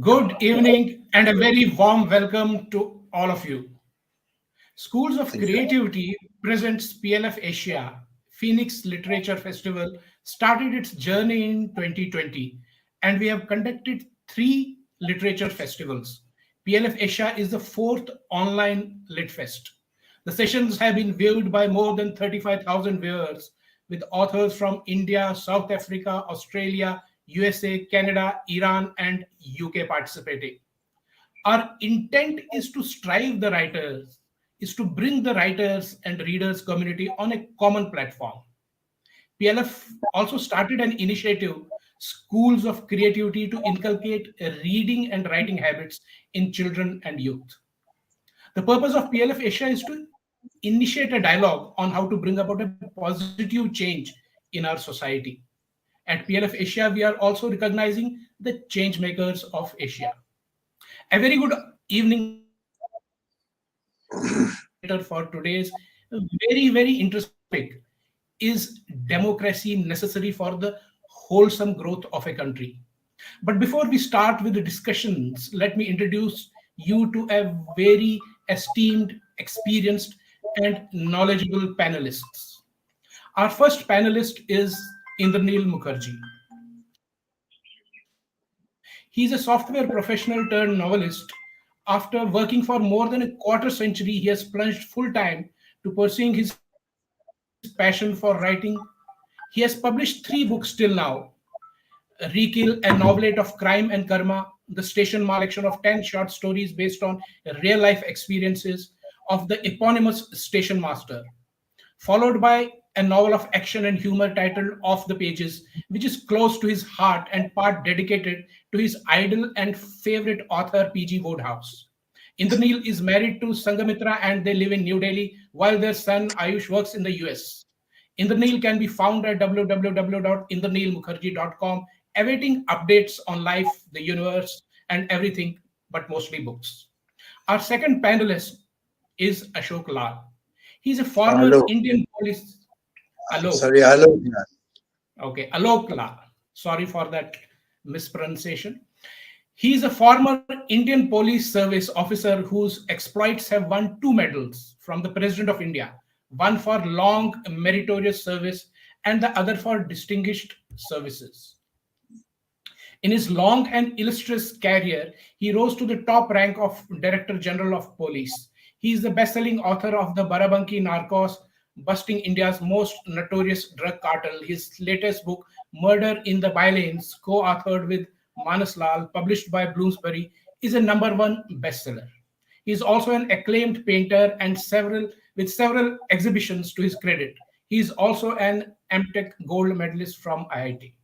Good evening and a very warm welcome to all of you. Schools of Thank you. Creativity presents PLF Asia Phoenix Literature Festival started its journey in 2020 and we have conducted three literature festivals. PLF Asia is the fourth online Lit Fest. The sessions have been viewed by more than 35,000 viewers with authors from India, South Africa, Australia, USA, Canada, Iran, and UK participating. Our intent is to strive the writers, is to bring the writers and readers community on a common platform. PLF also started an initiative, Schools of Creativity, to inculcate reading and writing habits in children and youth. The purpose of PLF Asia is to initiate a dialogue on how to bring about a positive change in our society. At PLF Asia, we are also recognizing the change makers of Asia. A very good evening, ladies and gentlemen. Moderator for today's very interesting topic is democracy necessary for the wholesome growth of a country. But before we start with the discussions, let me introduce you to a very esteemed, experienced, and knowledgeable panelists. Our first panelist is Indranil Mukherjee. He is a software professional turned novelist. After working for more than a quarter century, he has plunged full time to pursuing his passion for writing. He has published three books till now: Rekill, a novelette of crime and karma; The Station Ma, collection of 10 short stories based on real life experiences of the eponymous station master, followed by a novel of action and humor titled Off the Pages, which is close to his heart and part dedicated to his idol and favorite author P.G. Wodehouse. Indranil is married to Sangamitra and they live in New Delhi while their son Ayush works in the US. Indranil can be found at www.indranilmukherjee.com, awaiting updates on life, the universe, and everything, but mostly books. Our second panelist is Ashok Lal. He's a former Hello. Indian police. Aloke. Sorry, hello. Yeah. Okay, Alok Lal. Sorry for that mispronunciation. He is a former Indian Police Service officer whose exploits have won two medals from the President of India, one for long meritorious service and the other for distinguished services. In his long and illustrious career, he rose to the top rank of Director General of Police. He is the best-selling author of the Barabanki Narcos, busting India's most notorious drug cartel. His latest book, Murder in the Bylanes, co-authored with Manas Lal, published by Bloomsbury, is a number one bestseller. He is also an acclaimed painter and several exhibitions to his credit. He is also an MTech gold medalist from IIT.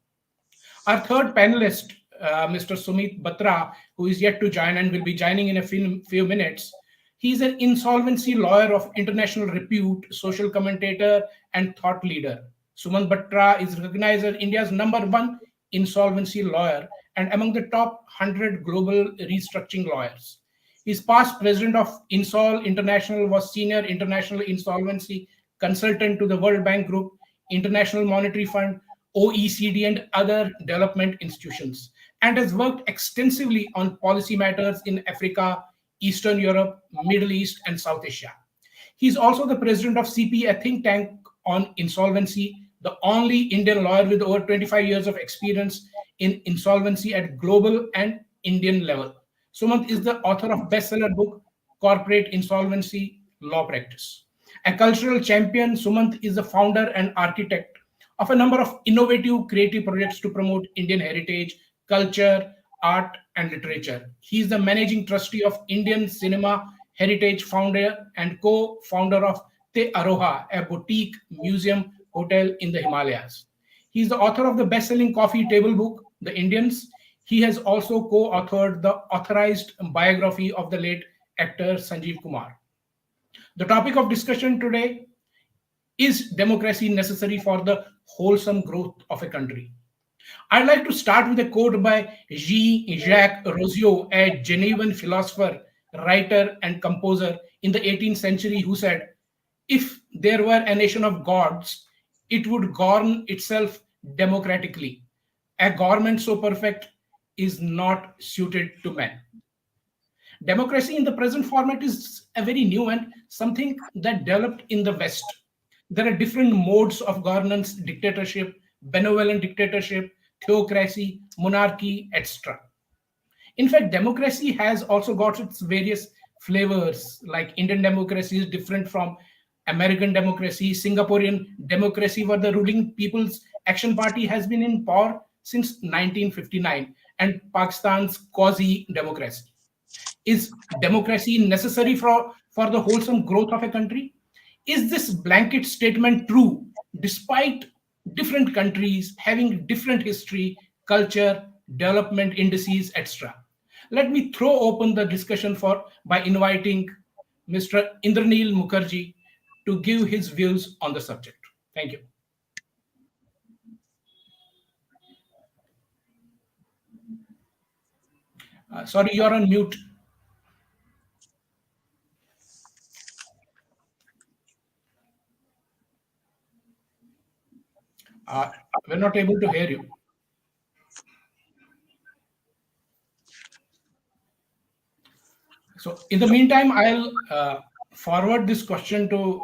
Our third panelist, Mr. Sumit Batra, who is yet to join and will be joining in a few minutes, he is an insolvency lawyer of international repute, social commentator, and thought leader. Sumant Batra is recognized as India's number one insolvency lawyer and among the top 100 global restructuring lawyers. His past president of Insol International, was senior international insolvency consultant to the World Bank Group, International Monetary Fund, OECD, and other development institutions, and has worked extensively on policy matters in Africa, Eastern Europe, Middle East, and South Asia. He is also the president of CP, a think tank on insolvency, the only Indian lawyer with over 25 years of experience in insolvency at global and Indian level. Sumant is the author of bestseller book, Corporate Insolvency Law Practice. A cultural champion, Sumant is the founder and architect of a number of innovative creative projects to promote Indian heritage, culture, art, and literature. He is the managing trustee of Indian Cinema Heritage, founder and co-founder of Te Aroha, a boutique museum hotel in the Himalayas. He is the author of the best-selling coffee table book, The Indians. He has also co-authored the authorized biography of the late actor Sanjeev Kumar. The topic of discussion today is democracy necessary for the wholesome growth of a country? I'd like to start with a quote by Jean-Jacques Rousseau, a Genevan philosopher, writer, and composer in the 18th century, who said, "If there were a nation of gods, it would govern itself democratically. A government so perfect, is not suited to men. Democracy in the present format is a very new and something that developed in the West. There are different modes of governance: dictatorship, benevolent dictatorship, theocracy, monarchy, etc. In fact, democracy has also got its various flavors, like Indian democracy is different from American democracy. Singaporean democracy, where the ruling People's Action Party has been in power since 1959, and Pakistan's quasi democracy. Is democracy necessary for the wholesome growth of a country? Is this blanket statement true despite different countries having different history, culture, development indices, etc.? Let me throw open the discussion for by inviting Mr. Indranil Mukherjee to give his views on the subject. Thank you. Sorry, you're on mute. Uh, we're not able to hear you. So, in the meantime, I'll forward this question to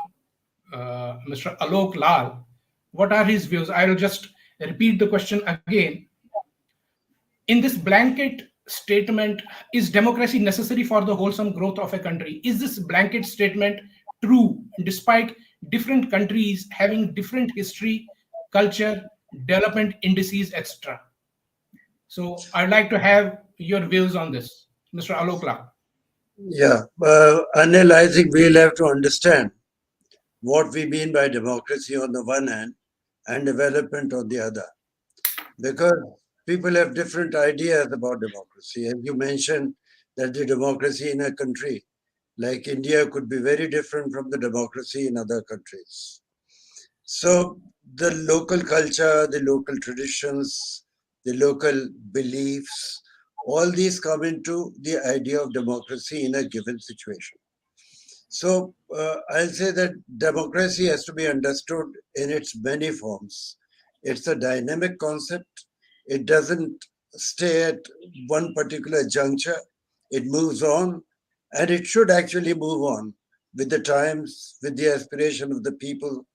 Mr. Alok Lal. What are his views? I'll just repeat the question again. In this blanket statement, is democracy necessary for the wholesome growth of a country? Is this blanket statement true despite different countries having different history, culture, development indices, etc.? So I'd like to have your views on this, Mr. Alok Lal. Yeah, Anil, I think we'll have to understand what we mean by democracy on the one hand and development on the other. Because people have different ideas about democracy. As you mentioned, that the democracy in a country like India could be very different from the democracy in other countries. So the local culture, the local traditions, the local beliefs, all these come into the idea of democracy in a given situation. So I'll say that democracy has to be understood in its many forms. It's a dynamic concept. It doesn't stay at one particular juncture. It moves on, and it should actually move on with the times, with the aspiration of the people,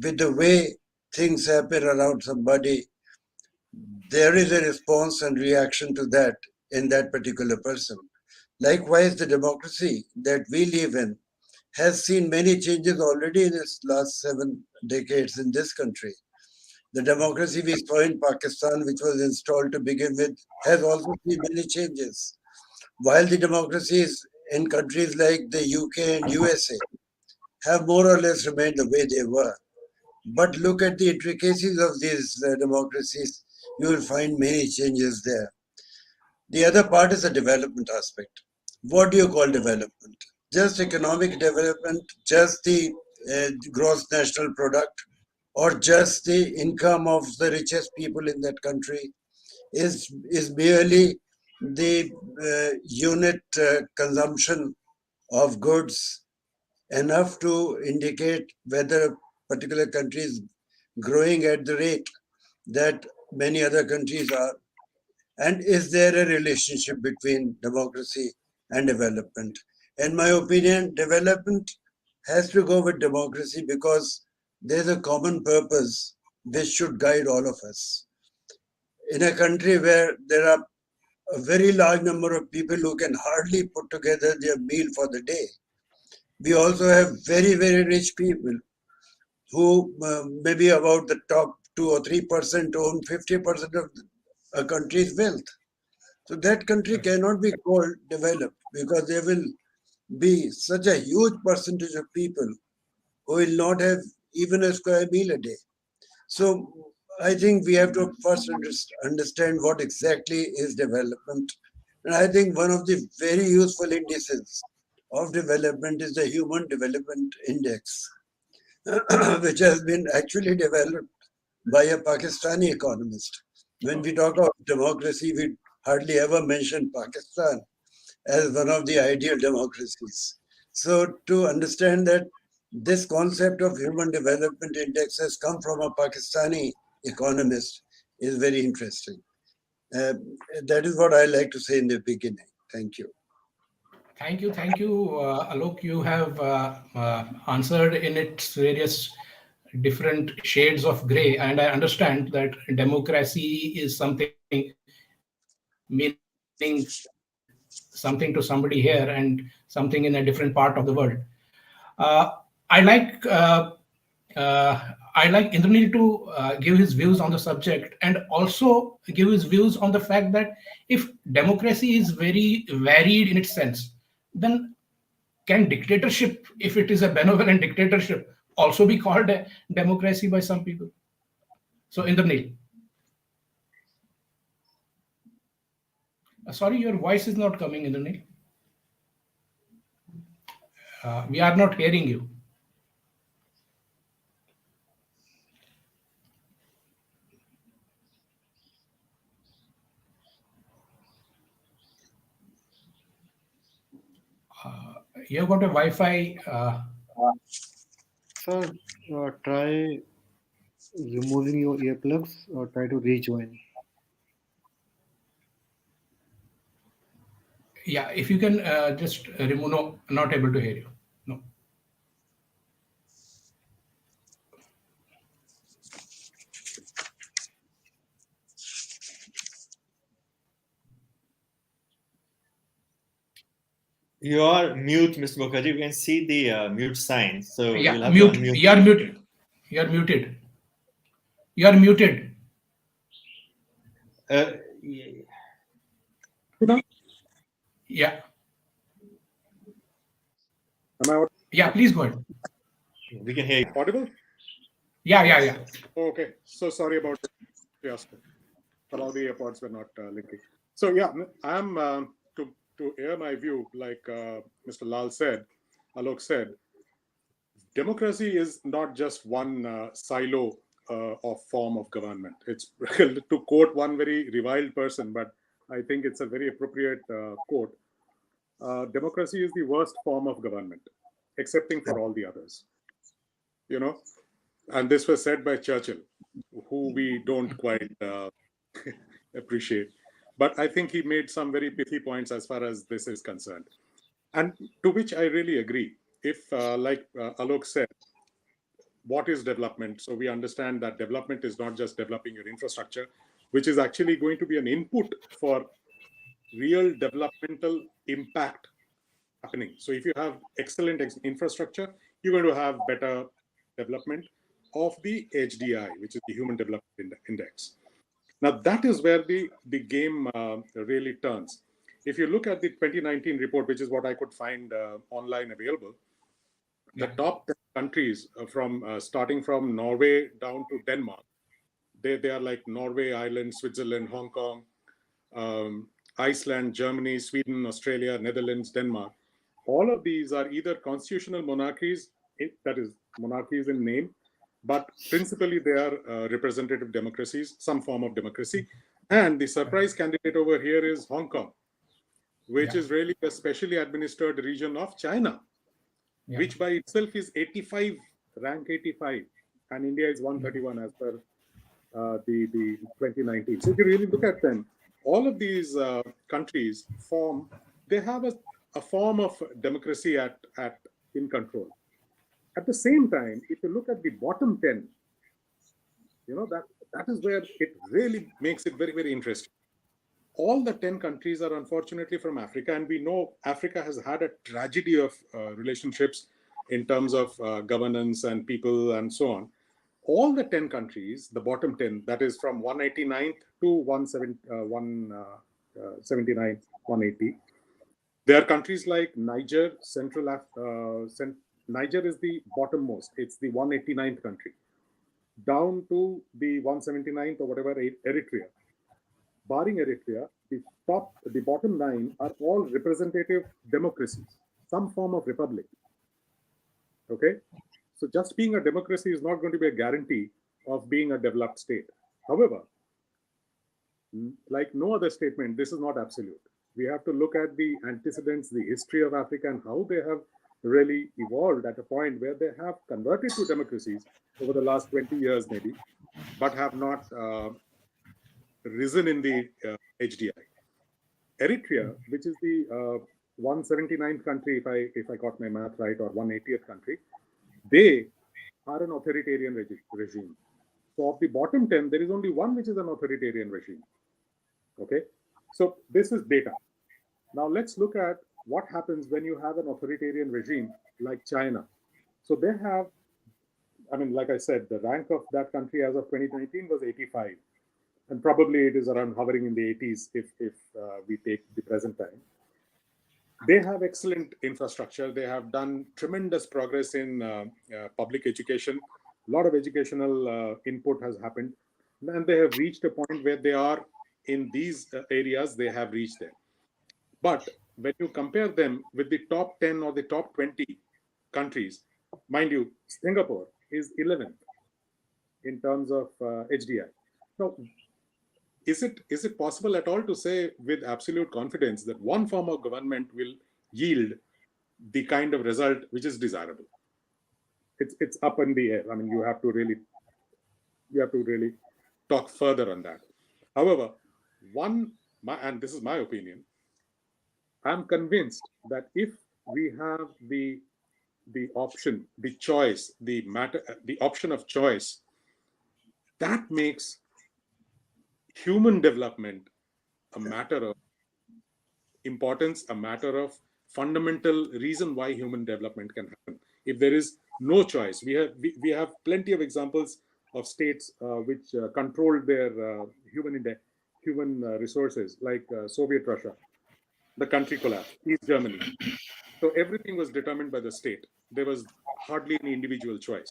with the way things happen around somebody. There is a response and reaction to that in that particular person. Likewise, the democracy that we live in has seen many changes already in its last 7 decades in this country. The democracy we saw in Pakistan, which was installed to begin with, has also seen many changes. While the democracies in countries like the UK and USA have more or less remained the way they were. But look at the intricacies of these democracies, you will find many changes there. The other part is the development aspect. What do you call development? Just economic development, just the gross national product, or just the income of the richest people in that country is merely the unit consumption of goods enough to indicate whether a particular country is growing at the rate that many other countries are, and is there a relationship between democracy and development? In my opinion, development has to go with democracy because there's a common purpose which should guide all of us. In a country where there are a very large number of people who can hardly put together their meal for the day, we also have very, very rich people who maybe about the top 2 or 3% own 50% of a country's wealth. So that country cannot be called developed because there will be such a huge percentage of people who will not have even a square meal a day. So I think we have to first understand what exactly is development. And I think one of the very useful indices of development is the Human Development Index, which has been actually developed by a Pakistani economist. When we talk about democracy, we hardly ever mention Pakistan as one of the ideal democracies. So to understand that this concept of Human Development Index has come from a Pakistani economist is very interesting. That is what I like to say in the beginning. Thank you. Thank you, Alok. You have answered in its various different shades of gray, and I understand that democracy is something meaning something to somebody here and something in a different part of the world. I like I like Indranil to give his views on the subject and also give his views on the fact that if democracy is very varied in its sense, then can dictatorship, if it is a benevolent dictatorship, also be called a democracy by some people? So, Indranil, sorry, your voice is not coming, Indranil. We are not hearing you. You have got a Wi-Fi. Sir, try removing your earplugs or try to rejoin. Yeah, if you can just remove. No, not able to hear you. No. You are mute, Mr. Mukherjee. We can see the mute sign. So Yeah, you'll have mute. to unmute. You are muted. You are muted. You are muted. Yeah. Am I Yeah, please go ahead. We can hear you. audible? Yeah. Okay. So sorry about the fiasco. But all the AirPods were not linking. So yeah, I'm to air my view, like Mr. Lal said, Alok said, democracy is not just one silo of form of government. It's to quote one very reviled person, but I think it's a very appropriate quote. Democracy is the worst form of government, excepting for all the others. You know, and this was said by Churchill, who we don't quite appreciate. But I think he made some very pithy points as far as this is concerned, and to which I really agree. If, like Alok said, what is development? So we understand that development is not just developing your infrastructure, which is actually going to be an input for real developmental impact happening. So if you have excellent infrastructure, you're going to have better development of the HDI, which is the Human Development Index. Now that is where the game really turns. If you look at the 2019 report, which is what I could find online available, the top 10 countries from starting from Norway down to Denmark, they are like Norway, Ireland, Switzerland, Hong Kong, Iceland, Germany, Sweden, Australia, Netherlands, Denmark. All of these are either constitutional monarchies, that is monarchies in name, but principally they are representative democracies, some form of democracy. And the surprise candidate over here is Hong Kong, which is really a specially administered region of China, which by itself is 85, rank 85, and India is 131 as per the 2019. So if you really look at them, all of these countries they have a form of democracy in control. At the same time, if you look at the bottom 10, that is where it really makes it very, very interesting. All the 10 countries are unfortunately from Africa, and we know Africa has had a tragedy of relationships in terms of governance and people and so on. All the 10 countries, the bottom 10, that is from 189th to 179, 180, there are countries like Niger, Niger is the bottommost. It's the 189th country. Down to the 179th or whatever, Eritrea. Barring Eritrea, the bottom 9 are all representative democracies, some form of republic. Okay? So just being a democracy is not going to be a guarantee of being a developed state. However, like no other statement, this is not absolute. We have to look at the antecedents, the history of Africa, and how they have really evolved at a point where they have converted to democracies over the last 20 years maybe, but have not risen in the HDI. Eritrea, which is the 179th country, if I got my math right, or 180th country, they are an authoritarian regime. So of the bottom 10, there is only one which is an authoritarian regime. Okay, so this is data. Now let's look at what happens when you have an authoritarian regime like China. So they have, I mean, like I said, the rank of that country as of 2019 was 85. And probably it is around hovering in the 80s if we take the present time. They have excellent infrastructure. They have done tremendous progress in public education. A lot of educational input has happened. And they have reached a point where they are in these areas, they have reached there. But when you compare them with the top 10 or the top 20 countries, mind you, Singapore is 11th in terms of HDI. Now, is it possible at all to say with absolute confidence that one form of government will yield the kind of result which is desirable? It's up in the air. I mean, you have to really talk further on that. However, and this is my opinion, I'm convinced that if we have the option, the choice, the option of choice, that makes human development a matter of importance, a matter of fundamental reason why human development can happen. If there is no choice, we have plenty of examples of states which controlled their human resources, like Soviet Russia. The country collapsed. East Germany. So everything was determined by the state. There was hardly any individual choice.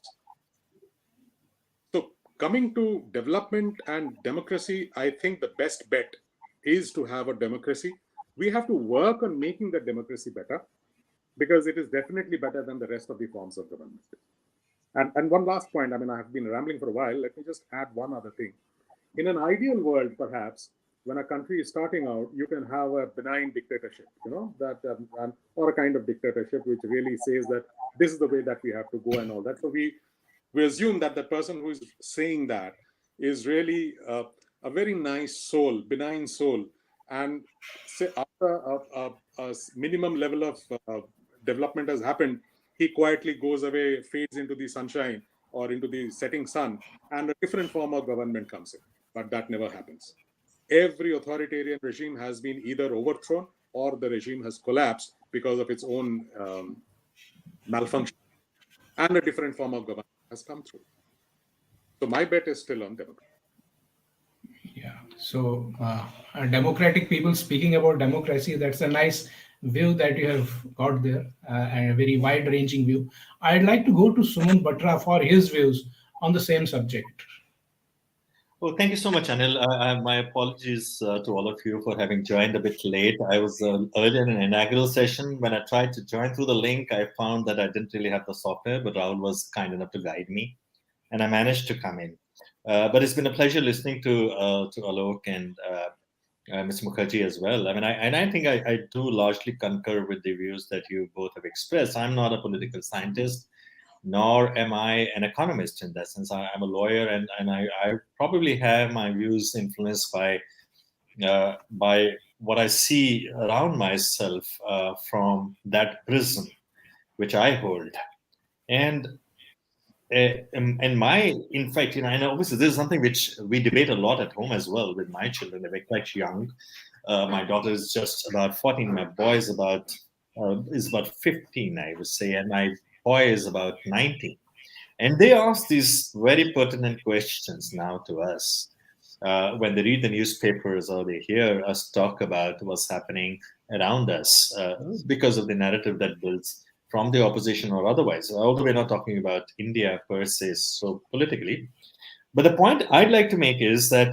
So coming to development and democracy, I think the best bet is to have a democracy. We have to work on making the democracy better, because it is definitely better than the rest of the forms of government. And one last point, I mean, I have been rambling for a while. Let me just add one other thing. In an ideal world, perhaps, when a country is starting out, you can have a benign dictatorship, or a kind of dictatorship which really says that this is the way that we have to go and all that. So we assume that the person who is saying that is really a very nice soul, benign soul, and say after a minimum level of development has happened, he quietly goes away, fades into the sunshine or into the setting sun, and a different form of government comes in. But that never happens. Every authoritarian regime has been either overthrown or the regime has collapsed because of its own malfunction, and a different form of government has come through. So my bet is still on democracy. Yeah. So democratic people speaking about democracy, that's a nice view that you have got there, and a very wide-ranging view. I'd like to go to Sumant Batra for his views on the same subject. Well, thank you so much, Anil. My apologies to all of you for having joined a bit late. I was earlier in an inaugural session. When I tried to join through the link, I found that I didn't really have the software, but Rahul was kind enough to guide me, and I managed to come in. But it's been a pleasure listening to Aloke and Ms. Mukherjee as well. I mean, I think I do largely concur with the views that you both have expressed. I'm not a political scientist, nor am I an economist in that sense. I'm a lawyer, and I probably have my views influenced by what I see around myself from that prism which I hold. And in fact, and obviously this is something which we debate a lot at home as well with my children. They're quite young. My daughter is just about 14. My boy is about 15, I would say, and my boy is about 19. And they ask these very pertinent questions now to us when they read the newspapers or they hear us talk about what's happening around us because of the narrative that builds from the opposition or otherwise, although we're not talking about India per se, so politically. But the point I'd like to make is that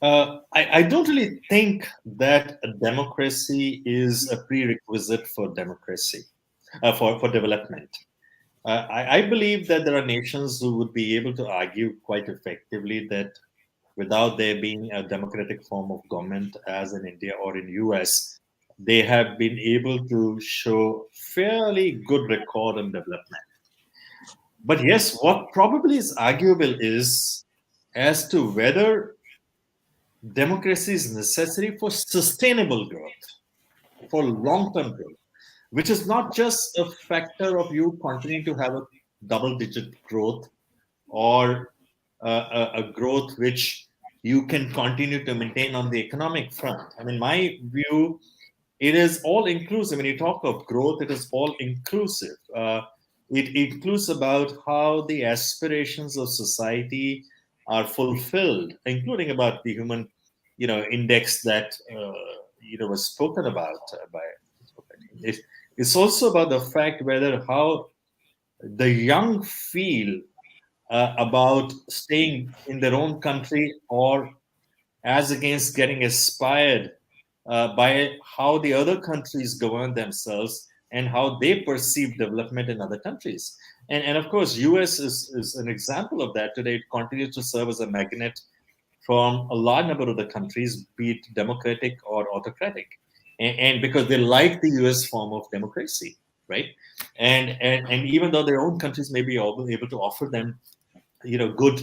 I don't really think that a democracy is a prerequisite for democracy, for development. I believe that there are nations who would be able to argue quite effectively that without there being a democratic form of government, as in India or in US, they have been able to show fairly good record on development. But yes, what probably is arguable is as to whether democracy is necessary for sustainable growth, for long-term growth, which is not just a factor of you continuing to have a double-digit growth or a growth which you can continue to maintain on the economic front. I mean, my view, it is all inclusive. When you talk of growth, it is all inclusive. It includes about how the aspirations of society are fulfilled, including about the human, index that was spoken about by. It's also about the fact whether how the young feel about staying in their own country or as against getting inspired by how the other countries govern themselves and how they perceive development in other countries. And of course, US is an example of that today. It continues to serve as a magnet from a large number of the countries, be it democratic or autocratic. And because they like the US form of democracy, right? And even though their own countries may be able to offer them good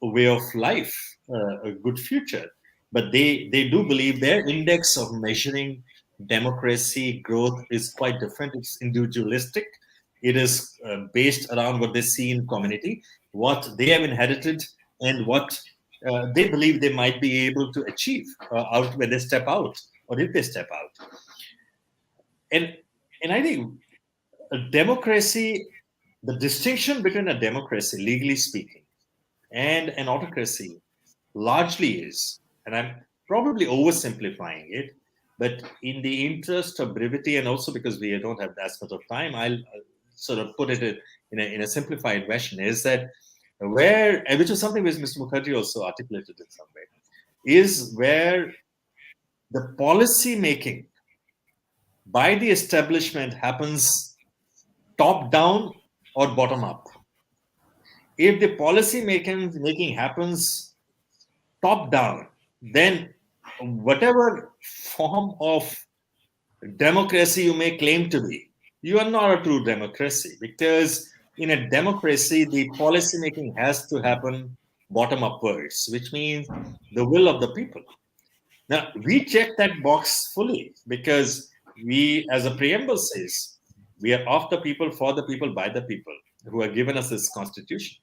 way of life, a good future, but they do believe their index of measuring democracy growth is quite different. It's individualistic. It is based around what they see in community, what they have inherited, and what they believe they might be able to achieve out when they step out, or if they step out. And I think a democracy, the distinction between a democracy, legally speaking, and an autocracy largely is, and I'm probably oversimplifying it, but in the interest of brevity and also because we don't have that much of time, I'll sort of put it in a simplified version, is that which is something which Mr. Mukherjee also articulated in some way, is where the policy making by the establishment happens top down or bottom up. If the policy making happens top down, then whatever form of democracy you may claim to be, you are not a true democracy, because in a democracy, the policy making has to happen bottom upwards, which means the will of the people. Now, we check that box fully because we, as a preamble says, we are of the people, for the people, by the people who have given us this constitution.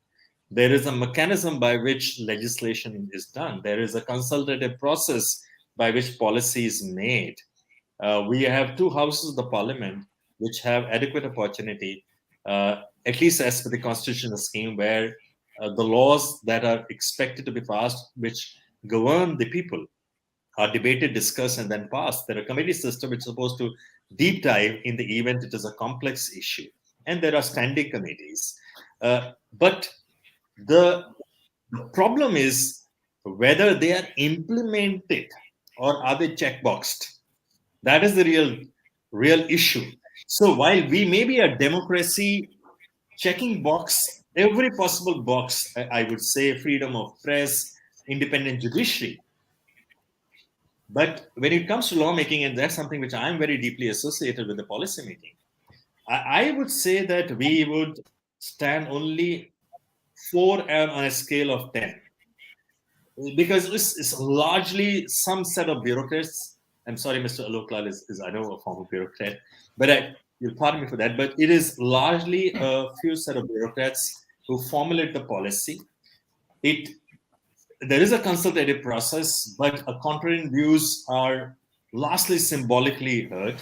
There is a mechanism by which legislation is done. There is a consultative process by which policy is made. We have two houses of the parliament which have adequate opportunity, at least as per the constitutional scheme, where the laws that are expected to be passed, which govern the people, are debated, discussed, and then passed. There are committee system which is supposed to deep dive in the event it is a complex issue. And there are standing committees. But the problem is whether they are implemented or are they checkboxed. That is the real issue. So while we may be a democracy checking box, every possible box, I would say freedom of press, independent judiciary. But when it comes to lawmaking, and that's something which I'm very deeply associated with the policy making, I would say that we would stand only 4 on a scale of 10. Because it's largely some set of bureaucrats. I'm sorry, Mr. Aloke is I know, a former bureaucrat, but you'll pardon me for that. But it is largely a few set of bureaucrats who formulate the policy. There is a consultative process, but contrarian views are lastly symbolically heard.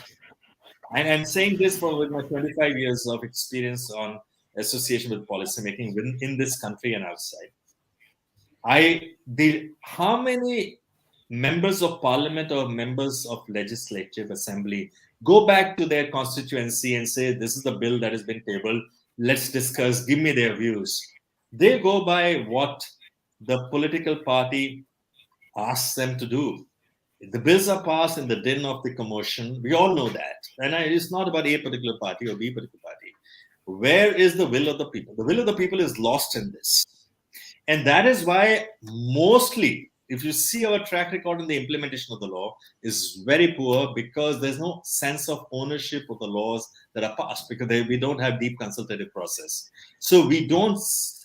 And I'm saying this with my 25 years of experience on association with policymaking in this country and outside. How many members of parliament or members of legislative assembly go back to their constituency and say, this is the bill that has been tabled, let's discuss, give me their views. They go by what the political party asks them to do. The bills are passed in the din of the commotion. We all know that. And it's not about A particular party or B particular party. Where is the will of the people? The will of the people is lost in this. And that is why mostly, if you see our track record in the implementation of the law, is very poor, because there's no sense of ownership of the laws that are passed, because we don't have deep consultative process. So we don't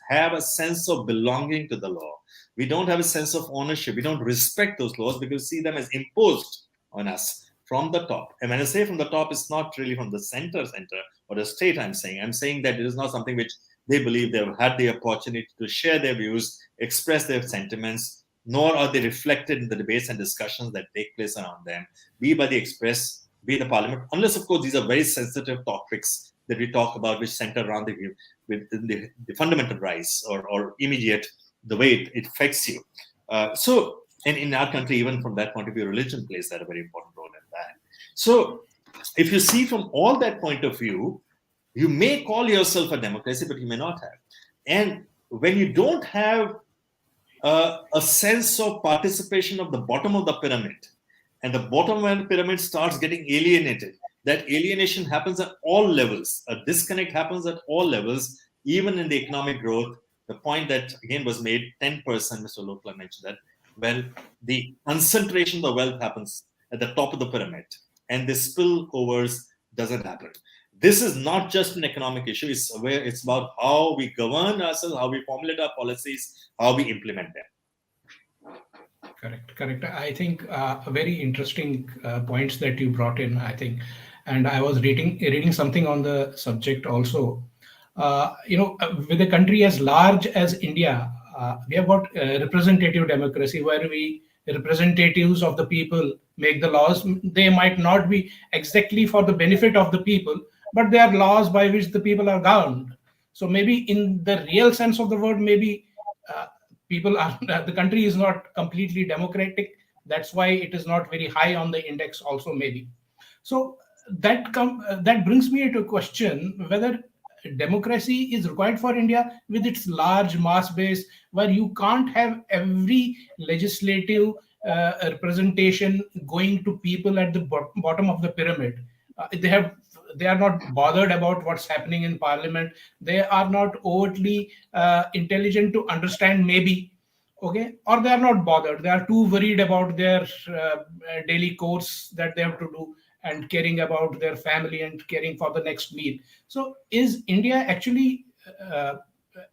have a sense of belonging to the law. We don't have a sense of ownership. We don't respect those laws because we see them as imposed on us from the top. And when I say from the top, it's not really from the center or the state. I'm saying that it is not something which they believe they've had the opportunity to share their views, express their sentiments, nor are they reflected in the debates and discussions that take place around them, be by the express, be the parliament, unless, of course, these are very sensitive topics that we talk about, which center around the fundamental rights or immediate, the way it affects you. So, and in our country, even from that point of view, religion plays that a very important role in that. So, if you see from all that point of view, you may call yourself a democracy, but you may not have. And when you don't have a sense of participation of the bottom of the pyramid, and the bottom of the pyramid starts getting alienated, that alienation happens at all levels. A disconnect happens at all levels, even in the economic growth. The point that, again, was made, 10%, Mr. Aloke mentioned that, well, the concentration of the wealth happens at the top of the pyramid, and the spillovers doesn't happen. This is not just an economic issue. It's about how we govern ourselves, how we formulate our policies, how we implement them. Correct. I think very interesting points that you brought in, I think. And I was reading something on the subject also. With a country as large as India, we have got representative democracy where representatives of the people make the laws. They might not be exactly for the benefit of the people, but they are laws by which the people are governed. So maybe in the real sense of the word, maybe the country is not completely democratic. That's why it is not very high on the index also, maybe. So that brings me to a question whether democracy is required for India with its large mass base, where you can't have every legislative representation going to people at the bottom of the pyramid. They are not bothered about what's happening in parliament. They are not overtly intelligent to understand, maybe, okay, or they are not bothered. They are too worried about their daily course that they have to do, and caring about their family and caring for the next meal. So is India actually a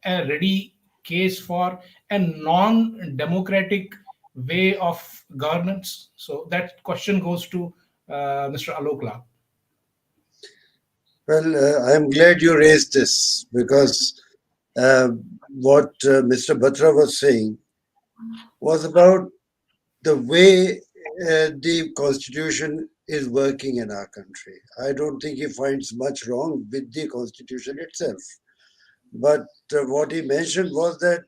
ready case for a non-democratic way of governance? So that question goes to Mr. Aloke. Well, I'm glad you raised this, because what Mr. Batra was saying was about the way the constitution is working in our country. I don't think he finds much wrong with the constitution itself. But what he mentioned was that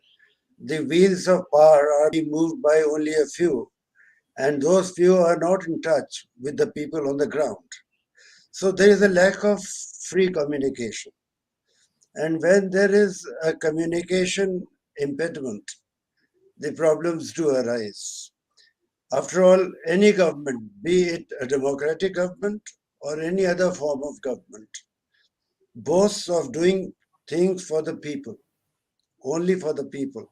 the wheels of power are being moved by only a few, and those few are not in touch with the people on the ground. So there is a lack of free communication. And when there is a communication impediment, the problems do arise. After all, any government, be it a democratic government or any other form of government, boasts of doing things for the people, only for the people.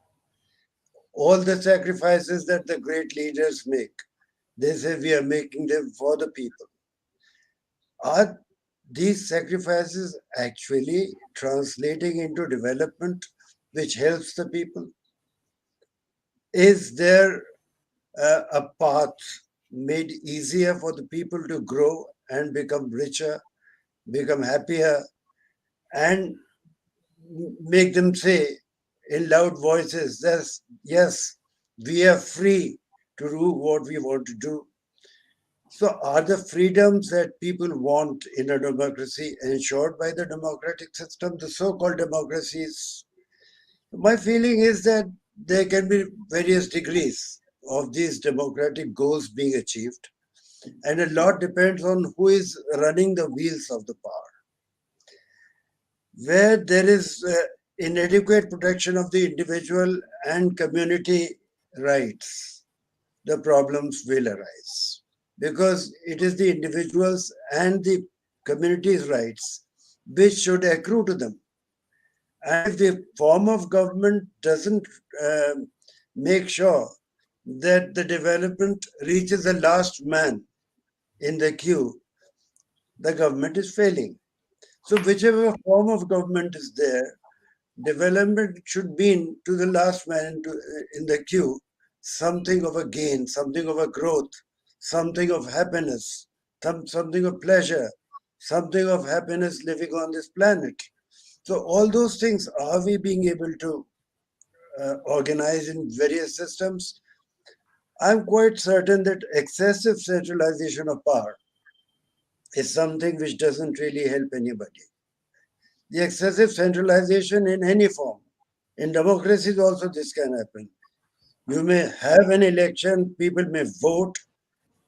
All the sacrifices that the great leaders make, they say we are making them for the people. Are these sacrifices actually translating into development which helps the people? Is there a path made easier for the people to grow and become richer, become happier, and make them say in loud voices that, yes, we are free to do what we want to do? So are the freedoms that people want in a democracy ensured by the democratic system, the so-called democracies? My feeling is that there can be various degrees of these democratic goals being achieved, and a lot depends on who is running the wheels of the power. Where there is inadequate protection of the individual and community rights, the problems will arise, because it is the individuals and the community's rights which should accrue to them. And if the form of government doesn't make sure that the development reaches the last man in the queue, the government is failing. So whichever form of government is there, development should mean to the last man in the queue something of a gain, something of a growth, something of happiness, something of pleasure, something of happiness living on this planet. So all those things, are we being able to organize in various systems? I'm quite certain that excessive centralization of power is something which doesn't really help anybody. The excessive centralization in any form, in democracies also this can happen. You may have an election, people may vote,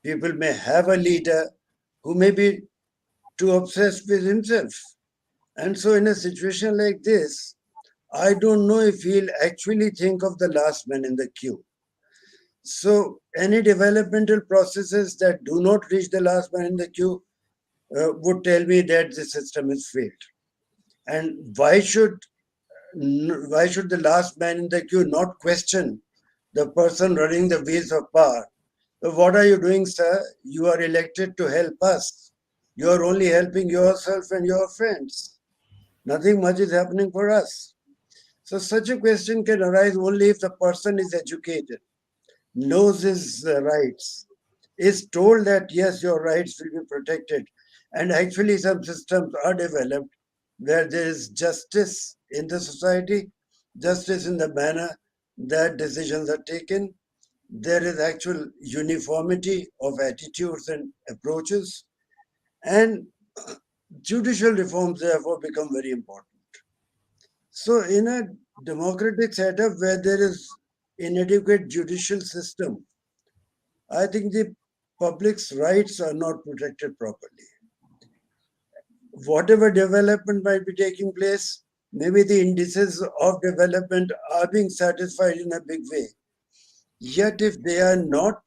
people may have a leader who may be too obsessed with himself. And so in a situation like this, I don't know if he'll actually think of the last man in the queue. So any developmental processes that do not reach the last man in the queue would tell me that the system has failed. And why should the last man in the queue not question the person running the wheels of power? What are you doing, sir? You are elected to help us. You are only helping yourself and your friends. Nothing much is happening for us. So such a question can arise only if the person is educated, knows his rights, is told that yes, your rights will be protected. And actually some systems are developed where there is justice in the society, justice in the manner that decisions are taken. There is actual uniformity of attitudes and approaches, and judicial reforms therefore become very important. So in a democratic setup where there is inadequate judicial system, I think the public's rights are not protected properly. Whatever development might be taking place, maybe the indices of development are being satisfied in a big way. Yet if they are not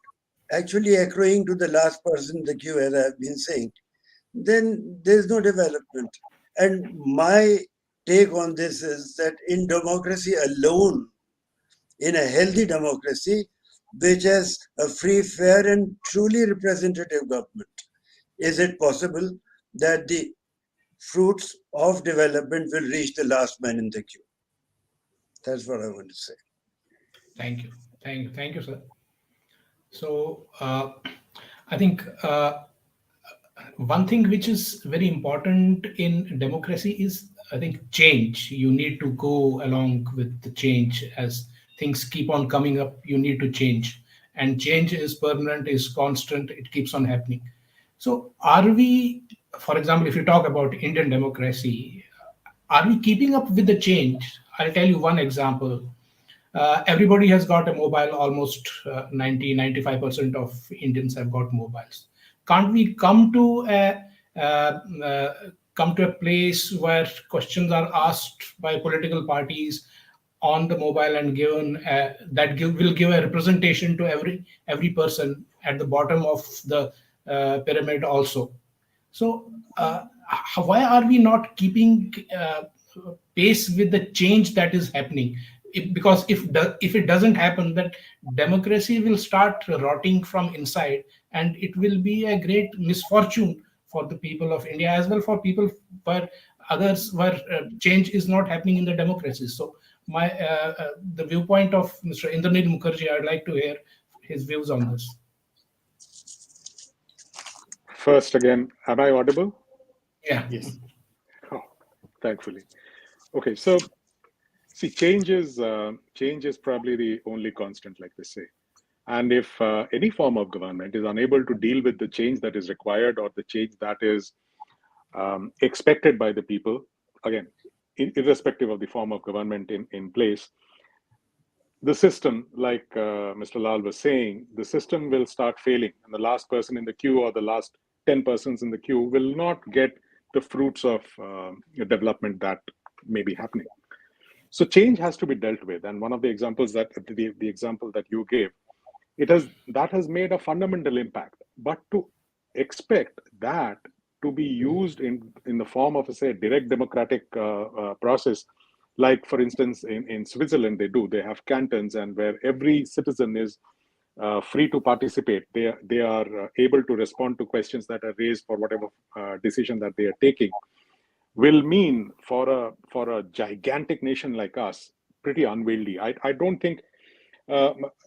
actually accruing to the last person in the queue, as I've been saying, then there's no development. And my take on this is that in democracy alone, in a healthy democracy, which has a free, fair, and truly representative government, is it possible that the fruits of development will reach the last man in the queue? That's what I want to say. Thank you. Thank you, sir. So I think one thing which is very important in democracy is, I think, change. You need to go along with the change. As things keep on coming up, you need to change. And change is permanent, is constant, it keeps on happening. So are we, for example, if you talk about Indian democracy, are we keeping up with the change? I'll tell you one example. Everybody has got a mobile. Almost 90-95% of Indians have got mobiles. Can't we uh, uh, come to a place where questions are asked by political parties on the mobile, and given will give a representation to every person at the bottom of the pyramid also? So why are we not keeping pace with the change that is happening? Because if it doesn't happen, that democracy will start rotting from inside, and it will be a great misfortune for the people of India, as well for people where others where change is not happening in the democracy. So my the viewpoint of Mr. Indranil Mukherjee, I'd like to hear his views on this. First, again, am I audible? Yeah. Yes. Oh, thankfully. Okay, so see, change is probably the only constant, like they say. And if any form of government is unable to deal with the change that is required, or the change that is expected by the people, again, irrespective of the form of government in place, the system, like Mr. Lal was saying, the system will start failing, and the last person in the queue, or the last 10 persons in the queue, will not get the fruits of development that may be happening. So change has to be dealt with, and one of the examples that the example that you gave, that has made a fundamental impact. But to expect that to be used in the form of, say, a direct democratic process, like for instance in Switzerland, they have cantons, and where every citizen is free to participate. They are able to respond to questions that are raised for whatever decision that they are taking. will mean for a gigantic nation like us pretty unwieldy. I don't think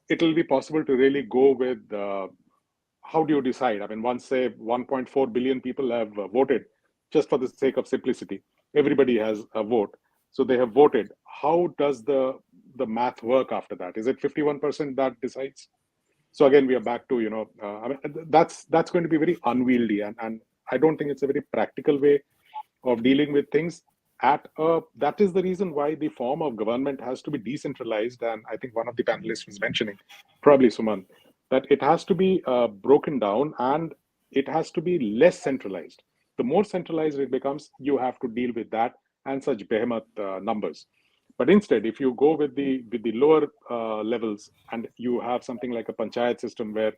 it'll be possible to really go with how do you decide? I mean, once say 1.4 billion people have voted, just for the sake of simplicity, everybody has a vote, so they have voted. How does the math work after that? Is it 51% that decides? So again, we are back to I mean, that's going to be very unwieldy, and I don't think it's a very practical way of dealing with things. That is the reason why the form of government has to be decentralized. And I think one of the panelists was mentioning, probably Sumant, that it has to be broken down and it has to be less centralized. The more centralized it becomes, you have to deal with that and such behemoth numbers. But instead, if you go with the lower levels and you have something like a panchayat system where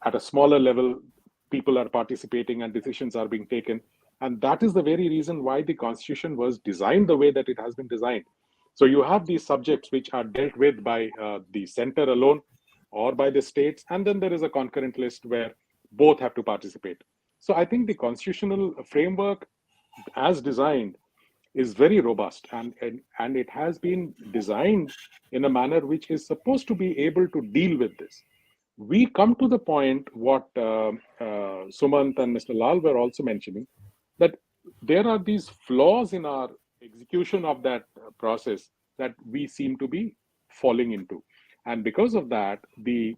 at a smaller level people are participating and decisions are being taken, and that is the very reason why the constitution was designed the way that it has been designed. So you have these subjects which are dealt with by the center alone or by the states, and then there is a concurrent list where both have to participate. So I think the constitutional framework as designed is very robust, and it has been designed in a manner which is supposed to be able to deal with this. We come to the point what Sumant and Mr. Lal were also mentioning, that there are these flaws in our execution of that process that we seem to be falling into. And because of that, the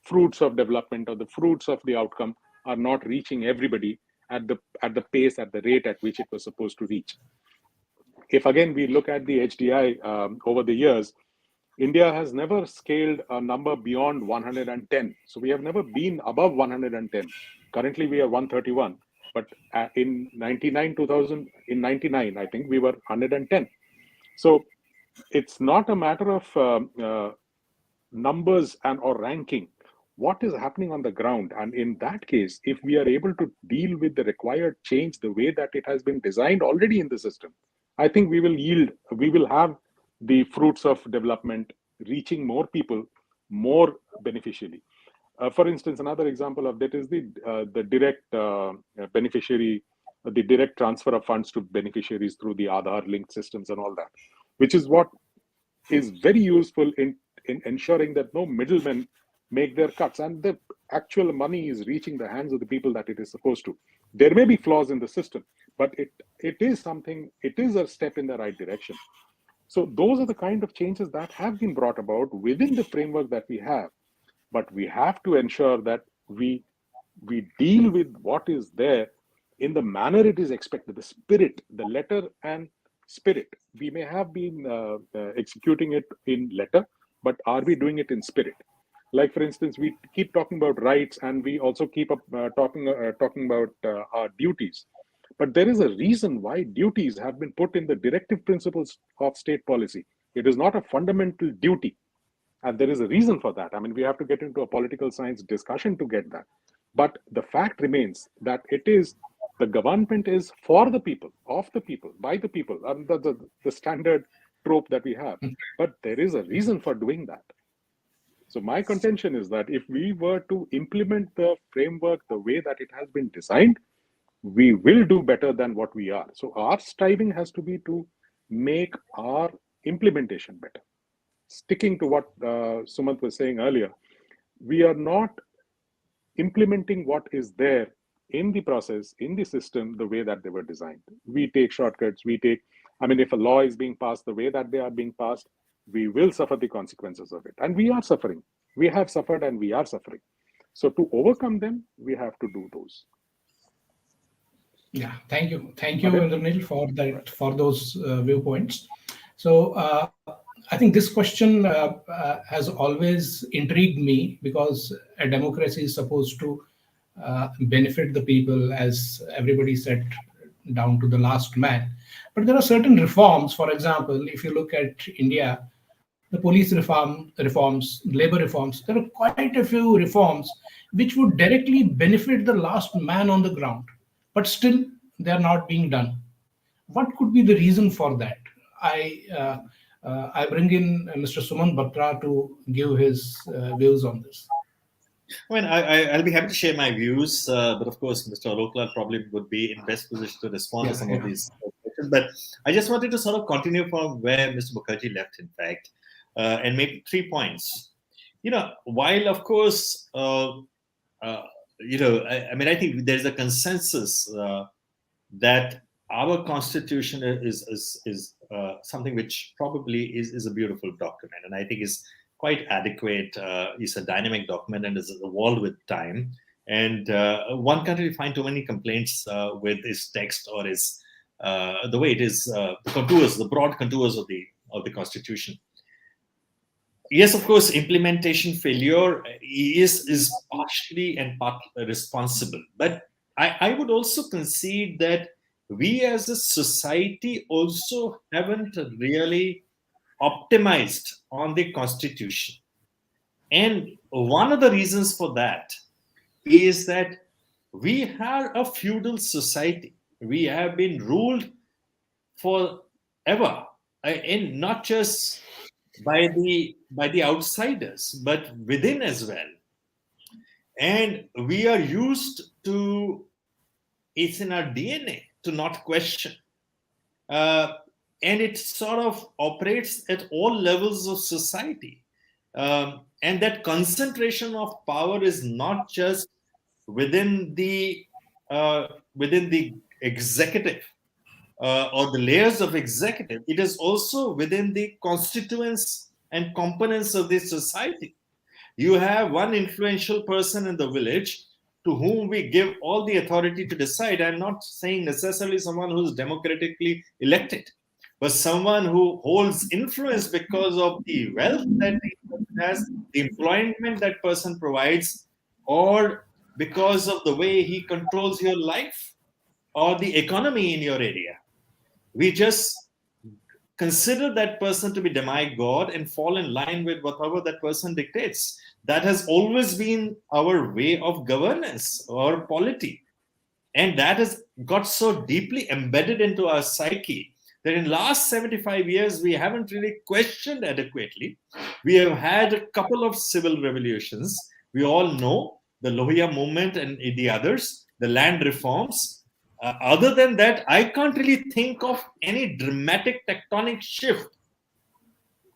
fruits of development or the fruits of the outcome are not reaching everybody at the pace, at the rate at which it was supposed to reach. If again we look at the HDI over the years, India has never scaled a number beyond 110. So we have never been above 110. Currently we are 131. But in 99, I think we were 110. So it's not a matter of numbers or ranking. What is happening on the ground? And in that case, if we are able to deal with the required change the way that it has been designed already in the system, I think we will have the fruits of development reaching more people more beneficially. For instance, another example of that is the direct beneficiary, the direct transfer of funds to beneficiaries through the Aadhaar linked systems and all that, which is what is very useful in ensuring that no middlemen make their cuts and the actual money is reaching the hands of the people that it is supposed to. There may be flaws in the system, but it is a step in the right direction. So those are the kind of changes that have been brought about within the framework that we have. But we have to ensure that we deal with what is there in the manner it is expected, the spirit, the letter and spirit. We may have been executing it in letter, but are we doing it in spirit? Like, for instance, we keep talking about rights and we also keep talking about our duties. But there is a reason why duties have been put in the directive principles of state policy. It is not a fundamental duty. And there is a reason for that. I mean, we have to get into a political science discussion to get that. But the fact remains that the government is for the people, of the people, by the people, and the standard trope that we have. But there is a reason for doing that. So my contention is that if we were to implement the framework the way that it has been designed, we will do better than what we are. So our striving has to be to make our implementation better. Sticking to what Sumant was saying earlier, we are not implementing what is there in the process, in the system, the way that they were designed. We take shortcuts, if a law is being passed the way that they are being passed, we will suffer the consequences of it. And we are suffering. We have suffered and we are suffering. So to overcome them, we have to do those. Yeah, thank you, Indranil, for those viewpoints. So I think this question has always intrigued me, because a democracy is supposed to benefit the people, as everybody said, down to the last man. But there are certain reforms. For example, if you look at India, the police reforms, labor reforms, there are quite a few reforms which would directly benefit the last man on the ground, but still they are not being done. What could be the reason for that? I bring in Mr. Sumant Batra to give his views on this. I mean, I'll be happy to share my views, but of course, Mr. Aloke probably would be in best position to respond to some of these questions. questions, but I just wanted to sort of continue from where Mr. Mukherjee left, in fact, and make 3 points. While of course, I think there's a consensus that our constitution is something which probably is a beautiful document, and I think is quite adequate. It's a dynamic document and has evolved with time. And one can't really find too many complaints with its text or its the way it is, the broad contours of the constitution. Yes, of course, implementation failure is partially and part responsible. But I would also concede that we as a society also haven't really optimized on the constitution. And one of the reasons for that is that we are a feudal society. We have been ruled forever, and not just by the outsiders, but within as well. And we are used to, it's in our DNA to not question. And it sort of operates at all levels of society. And that concentration of power is not just within the executive or the layers of executive. It is also within the constituents and components of this society. You have one influential person in the village to whom we give all the authority to decide. I'm not saying necessarily someone who's democratically elected, but someone who holds influence because of the wealth that the person has, the employment that person provides, or because of the way he controls your life or the economy in your area. We just consider that person to be demigod and fall in line with whatever that person dictates. That has always been our way of governance or polity. And that has got so deeply embedded into our psyche that in the last 75 years, we haven't really questioned adequately. We have had a couple of civil revolutions. We all know the Lohiya movement and the others, the land reforms. Other than that, I can't really think of any dramatic tectonic shift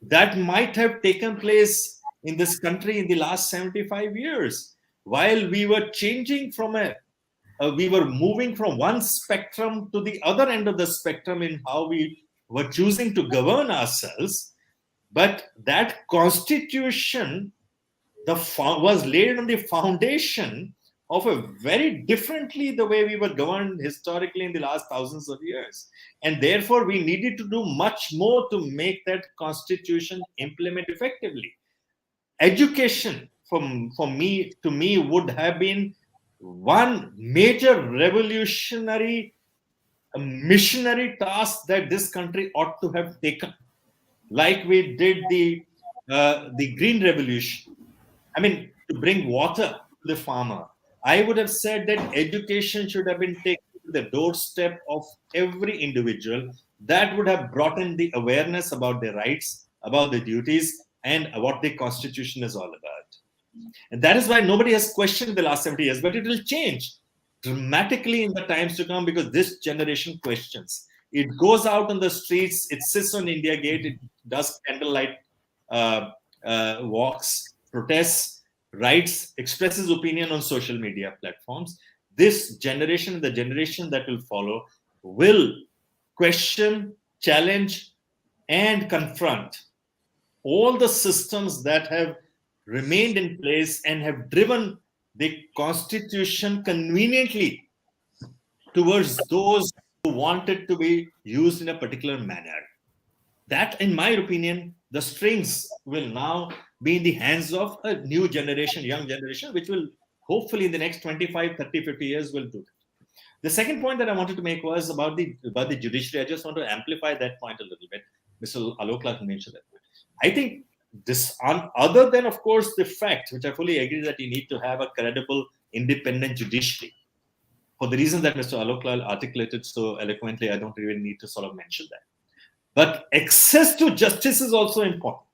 that might have taken place in this country in the last 75 years. While we were changing from we were moving from one spectrum to the other end of the spectrum in how we were choosing to govern ourselves. But that constitution was laid on the foundation of a very differently the way we were governed historically in the last thousands of years. And therefore, we needed to do much more to make that constitution implement effectively. Education, to me, would have been one major revolutionary missionary task that this country ought to have taken, like we did the Green Revolution. I mean, to bring water to the farmer. I would have said that education should have been taken to the doorstep of every individual. That would have brought in the awareness about their rights, about their duties, and what the Constitution is all about. And that is why nobody has questioned the last 70 years, but it will change dramatically in the times to come because this generation questions. It goes out on the streets, it sits on India Gate, it does candlelight walks, protests, writes, expresses opinion on social media platforms. This generation, the generation that will follow, will question, challenge, and confront all the systems that have remained in place and have driven the constitution conveniently towards those who want it to be used in a particular manner. That, in my opinion, the strings will now be in the hands of a new generation, young generation, which will hopefully in the next 25, 30, 50 years will do that. The second point that I wanted to make was about the judiciary. I just want to amplify that point a little bit. Mr. Aloke mentioned that. I think this, other than, of course, the fact, which I fully agree that you need to have a credible, independent judiciary. For the reason that Mr. Aloke articulated so eloquently, I don't even need to sort of mention that. But access to justice is also important.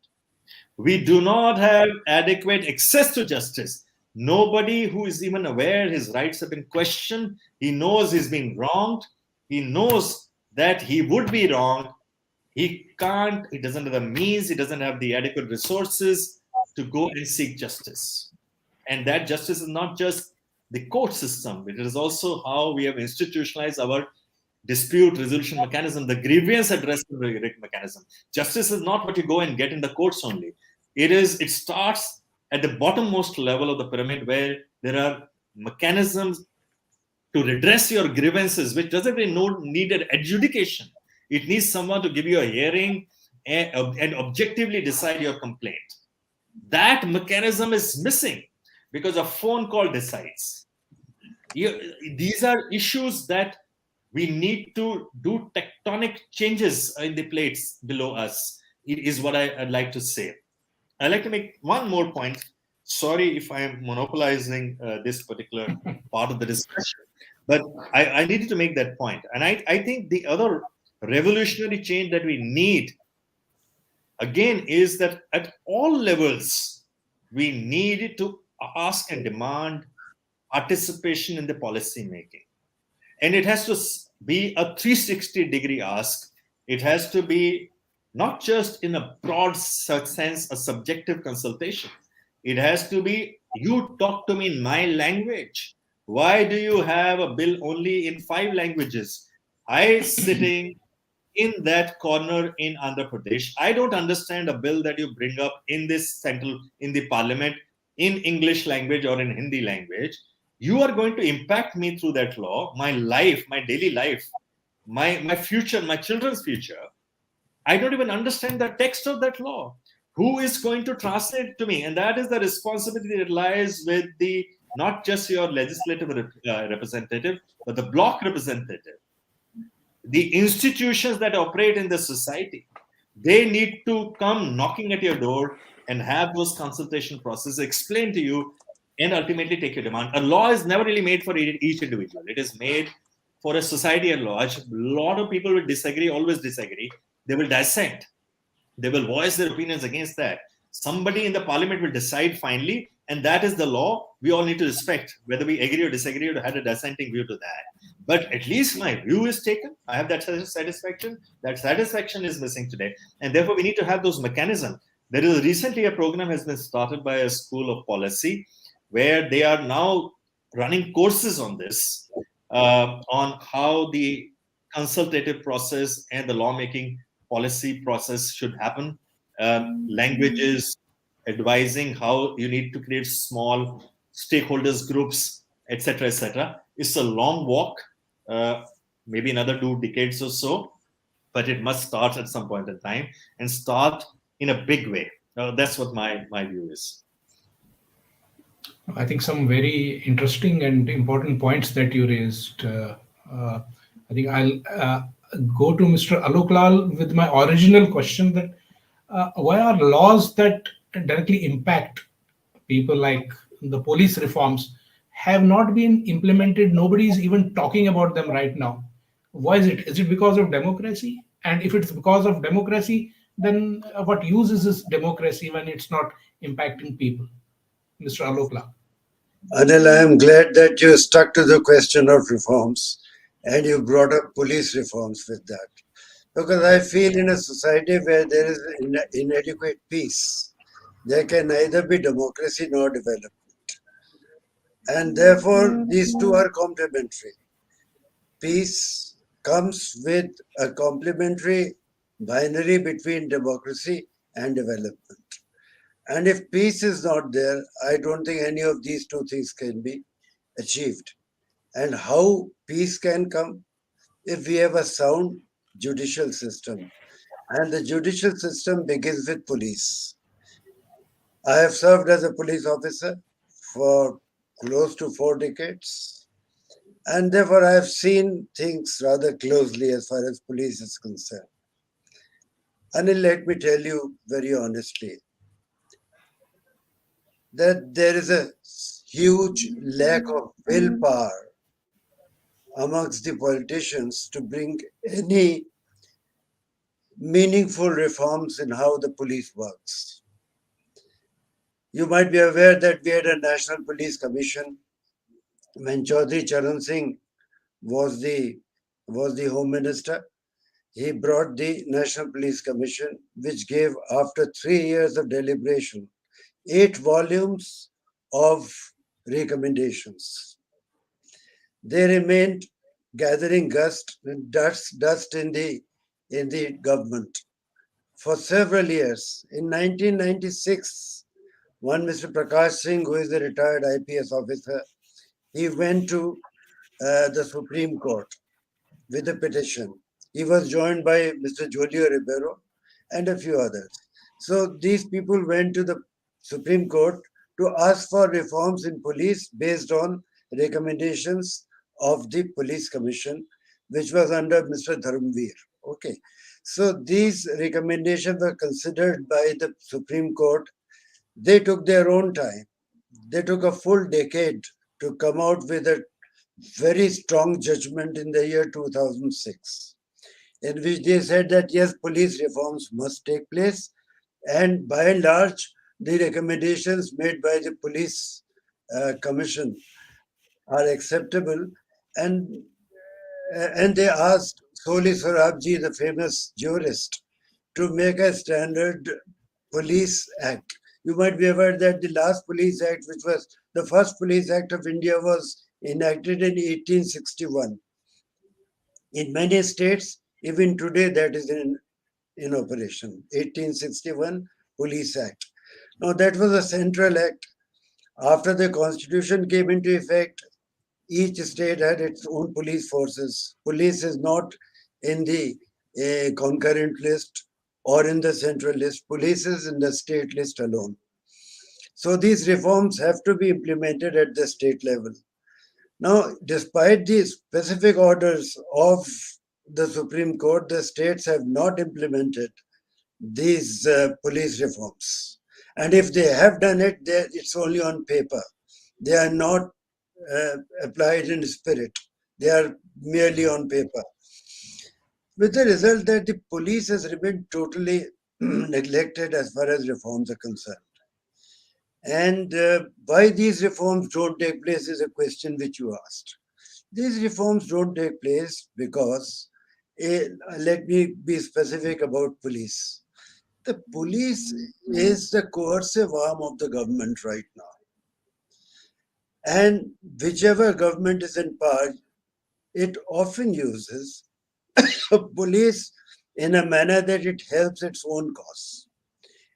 We do not have adequate access to justice. Nobody who is even aware his rights have been questioned. He knows he's being wronged. He knows that he would be wrong. He can't, he doesn't have the means, he doesn't have the adequate resources to go and seek justice. And that justice is not just the court system, it is also how we have institutionalized our dispute resolution mechanism, the grievance addressing mechanism. Justice is not what you go and get in the courts only. It starts at the bottommost level of the pyramid, where there are mechanisms to redress your grievances, which doesn't really need an adjudication. It needs someone to give you a hearing and objectively decide your complaint. That mechanism is missing because a phone call decides. These are issues that we need to do tectonic changes in the plates below us, it is what I'd like to say. I'd like to make one more point. Sorry if I am monopolizing this particular part of the discussion, but I needed to make that point. And I think the other revolutionary change that we need, again, is that at all levels, we need to ask and demand participation in the policy making. And it has to be a 360-degree ask. It has to be not just in a broad sense, a subjective consultation. It has to be, you talk to me in my language. Why do you have a bill only in 5 languages? I sitting in that corner in Andhra Pradesh, I don't understand a bill that you bring up in the parliament in English language or in Hindi language. You are going to impact me through that law, my life, my daily life, my future, my children's future. I don't even understand the text of that law. Who is going to translate it to me? And that is the responsibility that lies with not just your legislative representative, but the bloc representative. The institutions that operate in the society, they need to come knocking at your door and have those consultation processes explain to you and ultimately take your demand. A law is never really made for each individual. It is made for a society at large. A lot of people will disagree, always disagree. They will dissent. They will voice their opinions against that. Somebody in the parliament will decide finally, and that is the law. We all need to respect, whether we agree or disagree or had a dissenting view to that. But at least my view is taken. I have that satisfaction. That satisfaction is missing today. And therefore, we need to have those mechanisms. There is recently a program has been started by a school of policy where they are now running courses on this, on how the consultative process and the lawmaking policy process should happen. Languages, advising how you need to create small stakeholders groups, etc., etc. It's a long walk, maybe another 2 decades or so, but it must start at some point in time and start in a big way. That's what my view is. I think some very interesting and important points that you raised. I think I'll go to Mr. Aloke Lal with my original question that why are laws that directly impact people like the police reforms have not been implemented? Nobody is even talking about them right now. Why is it? Is it because of democracy? And if it's because of democracy, then what use is this democracy when it's not impacting people? Mr. Aloke Lal. Anil, I am glad that you stuck to the question of reforms and you brought up police reforms with that. Because I feel in a society where there is inadequate peace, there can neither be democracy nor development. And therefore, these two are complementary. Peace comes with a complementary binary between democracy and development. And if peace is not there, I don't think any of these two things can be achieved. And how peace can come? If we have a sound judicial system. And the judicial system begins with police. I have served as a police officer for close to 4 decades. And therefore, I have seen things rather closely as far as police is concerned. Anil, let me tell you very honestly that there is a huge lack of willpower amongst the politicians to bring any meaningful reforms in how the police works. You might be aware that we had a National Police Commission when Chaudhry Charan Singh was the Home Minister, he brought the National Police Commission, which gave, after 3 years of deliberation, 8 volumes of recommendations. They remained gathering dust in the government for several years. In 1996, one Mr. Prakash Singh, who is a retired IPS officer, he went to the Supreme Court with a petition. He was joined by Mr. Julio Ribeiro and a few others. So these people went to the Supreme Court to ask for reforms in police based on recommendations of the Police Commission, which was under Mr. Dharamveer. Okay. So these recommendations were considered by the Supreme Court. They took their own time. They took a full decade to come out with a very strong judgment in the year 2006, in which they said that yes, police reforms must take place, and by and large, the recommendations made by the police commission are acceptable, and they asked Soli Sorabji, the famous jurist, to make a standard police act. You might be aware that the last police act, which was the first police act of India, was enacted in 1861. In many states, even today, that is in operation. 1861 Police Act. Now, that was a central act. After the constitution came into effect, each state had its own police forces. Police is not in the concurrent list or in the central list. Police is in the state list alone. So these reforms have to be implemented at the state level. Now, despite the specific orders of the Supreme Court, the states have not implemented these police reforms. And if they have done it, it's only on paper. They are not applied in spirit. They are merely on paper. With the result that the police has remained totally neglected as far as reforms are concerned. And why these reforms don't take place is a question which you asked. These reforms don't take place because, let me be specific about police. The police is the coercive arm of the government right now. And whichever government is in power, it often uses police in a manner that it helps its own cause.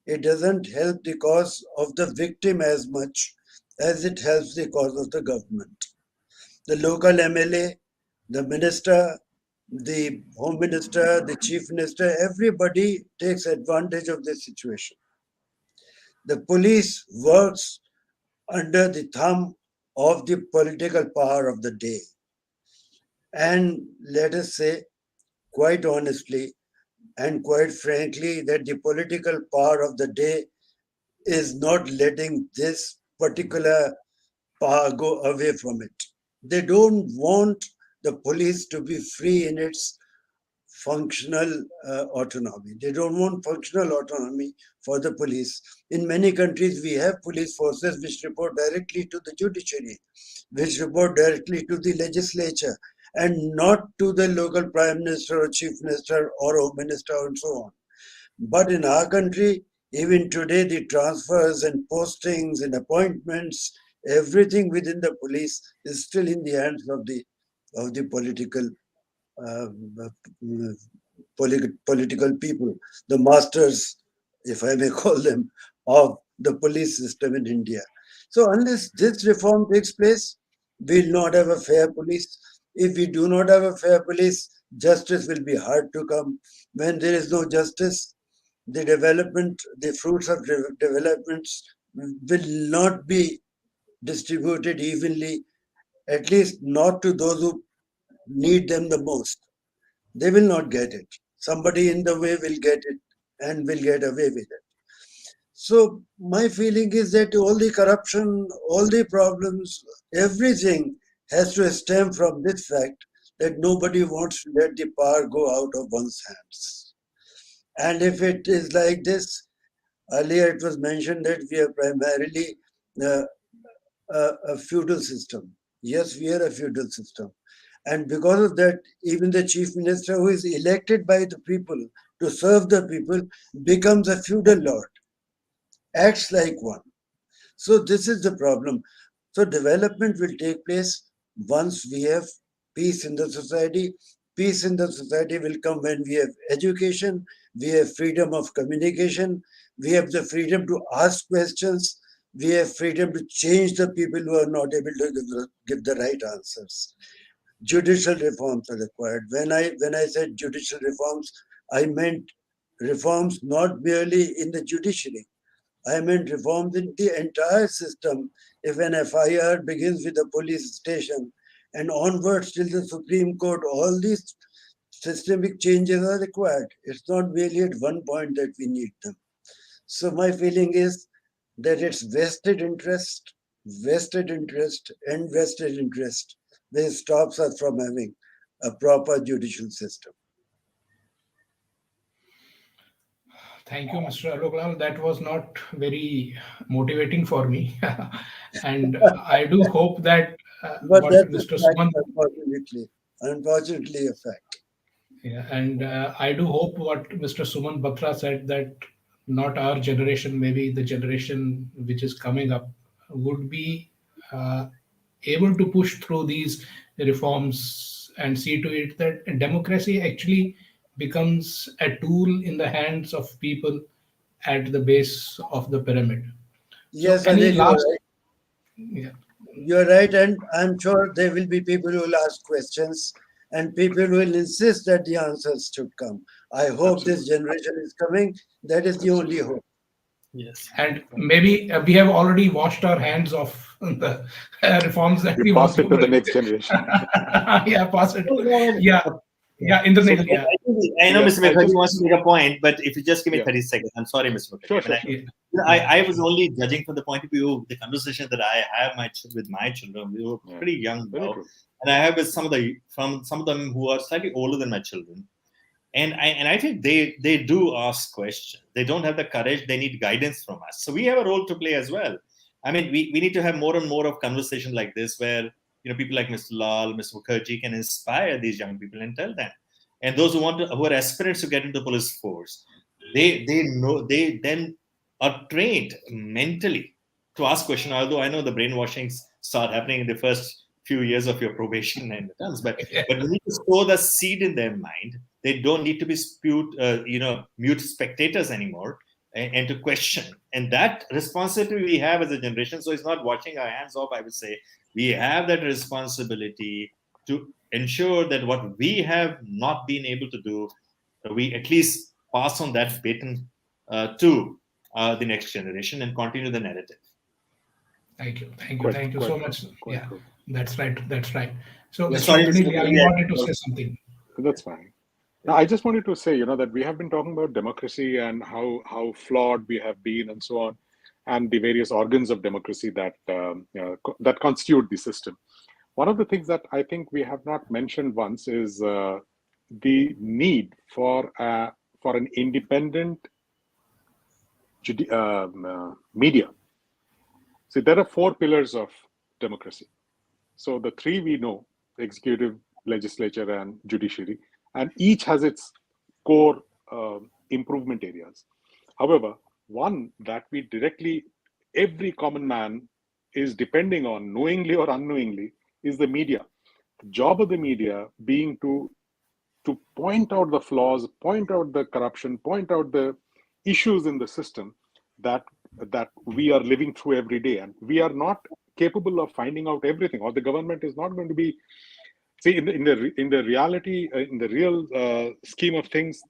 It doesn't help the cause of the victim as much as it helps the cause of the government. The local MLA, the minister, the home minister, the chief minister, everybody takes advantage of this situation. The police works under the thumb of the political power of the day. And let us say, quite honestly and quite frankly, that the political power of the day is not letting this particular power go away from it. They don't want the police to be free in its functional autonomy. They don't want functional autonomy for the police. In many countries, we have police forces which report directly to the judiciary, which report directly to the legislature, and not to the local prime minister or chief minister or home minister and so on. But in our country, even today, the transfers and postings and appointments, everything within the police is still in the hands of the political political people, the masters, if I may call them, of the police system in India. So unless this reform takes place, we'll not have a fair police. If we do not have a fair police, justice will be hard to come. When there is no justice, the development, the fruits of developments will not be distributed evenly, at least not to those who need them the most. They will not get it. Somebody in the way will get it and will get away with it. So my feeling is that all the corruption, all the problems, everything has to stem from this fact that nobody wants to let the power go out of one's hands. And if it is like this, earlier it was mentioned that we are primarily a feudal system. Yes, we are a feudal system. And because of that, even the chief minister who is elected by the people to serve the people becomes a feudal lord, acts like one. So this is the problem. So development will take place once we have peace in the society. Peace in the society will come when we have education, we have freedom of communication, we have the freedom to ask questions, we have freedom to change the people who are not able to give the right answers. Judicial reforms are required. When I said judicial reforms, I meant reforms not merely in the judiciary. I meant reforms in the entire system. If an FIR begins with a police station and onwards till the Supreme Court, all these systemic changes are required. It's not merely at one point that we need them. So my feeling is that it's vested interest, and vested interest that stops us from having a proper judicial system. Thank you, Mr. Aloke. That was not very motivating for me. And I do hope that But what that's a Mr. fact, Sumant, unfortunately a fact. yeah, and I do hope what Mr. Sumant Batra said, that not our generation, maybe the generation which is coming up, would be uh, able to push through these reforms and see to it that democracy actually becomes a tool in the hands of people at the base of the pyramid. So, Yes, any Anil, you're last? right. Yeah, You're right, and I'm sure there will be people who will ask questions and people will insist that the answers should come. I hope this Absolutely. generation is coming. That is the only hope. Yes. and maybe we have already washed our hands of the reforms that You we want passed to it to the bring. next generation. Yeah, pass it. Oh, no, Yeah, yeah, So Indranil, yeah. I know Yes, Mr. I Mukherjee just wants to make a point, but if you just give me yeah. 30 seconds, I'm sorry, Mr. Mukherjee. Sure, I mean, sure, sure. Yeah. I was only judging from the point of view of the conversation that I have with my children. We were Yeah. pretty young Very now, true. and I have with some of them who are slightly older than my children. And I think they do ask questions. They don't have the courage. They need guidance from us. So we have a role to play as well. I mean, we need to have more and more of conversation like this, where people like Mr. Lal, Mr. Mukherjee can inspire these young people and tell them. And those who are aspirants to get into the police force, they then are trained mentally to ask questions. Although I know the brainwashings start happening in the first few years of your probation and terms, but we need to sow the seed in their mind. They don't need to be mute spectators anymore, and to question. And that responsibility we have as a generation. So it's not washing our hands off. I would say we have that responsibility to ensure that what we have not been able to do, we at least pass on that baton to the next generation and continue the narrative. Thank you Quite so true. much. Quite Yeah, true. that's right. So, Yeah, Mr. sorry, Mr. Indranil, you wanted to Mukherjee. say something. That's fine. Now, I just wanted to say, that we have been talking about democracy and how flawed we have been and so on, and the various organs of democracy that that constitute the system. One of the things that I think we have not mentioned once is the need for an independent media. See, there are 4 pillars of democracy. So the 3 we know: executive, legislature, and judiciary, and each has its core improvement areas. However, one that we directly, every common man is depending on, knowingly or unknowingly, is the media. The job of the media being to point out the flaws, point out the corruption, point out the issues in the system that we are living through every day, and we are not capable of finding out everything, or the government is not going to be. See, in the reality, in the real scheme of things,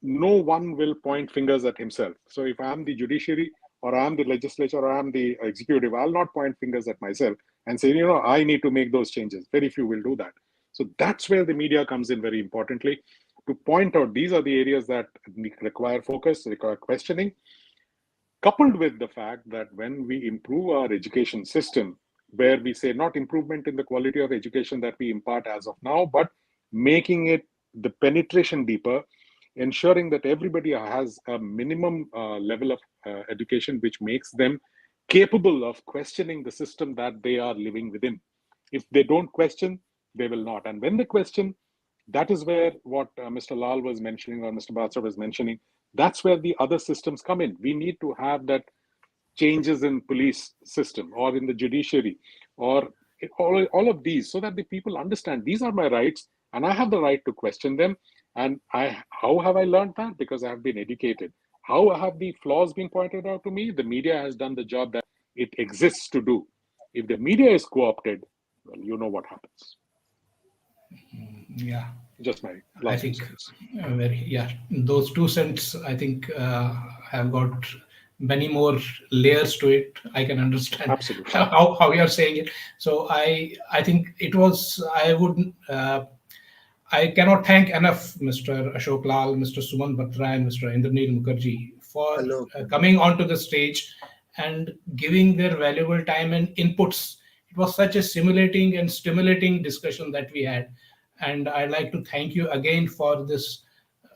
no one will point fingers at himself. So if I'm the judiciary, or I'm the legislature, or I'm the executive, I'll not point fingers at myself and say, I need to make those changes. Very few will do that. So that's where the media comes in very importantly, to point out these are the areas that require focus, require questioning, coupled with the fact that when we improve our education system, where we say not improvement in the quality of education that we impart as of now, but making it the penetration deeper, ensuring that everybody has a minimum level of education, which makes them capable of questioning the system that they are living within. If they don't question, they will not. And when they question, that is where what Mr. Lal was mentioning or Mr. Batra was mentioning, that's where the other systems come in. We need to have that changes in police system or in the judiciary or all of these, so that the people understand these are my rights and I have the right to question them. And how have I learned that? Because I have been educated. How have the flaws been pointed out to me? The media has done the job that it exists to do. If the media is co-opted, well, you know what happens. Yeah. Just my I last think 2 cents. those 2 cents, I think, have got many more layers to it. I can understand Absolutely. how you're saying it. So I think it was, I cannot thank enough Mr. Ashok Lal, Mr. Sumant Batra, and Mr. Indranil Mukherjee for Aloke. coming onto the stage and giving their valuable time and inputs. It was such a stimulating discussion that we had. And I'd like to thank you again for this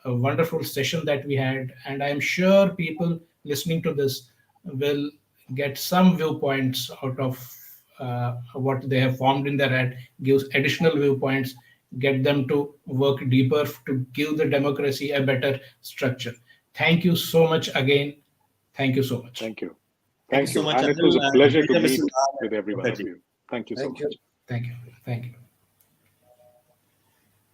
wonderful session that we had. And I'm sure people listening to this will get some viewpoints out of what they have formed in their head, gives additional viewpoints, get them to work deeper to give the democracy a better structure. Thank you so much again. Thank you so much. Thank you. Thank you so much, And it was a Anil, pleasure and to Mr. meet Lal with every one of Mukherjee. you. Thank you so Thank you. much. Thank you. Thank you.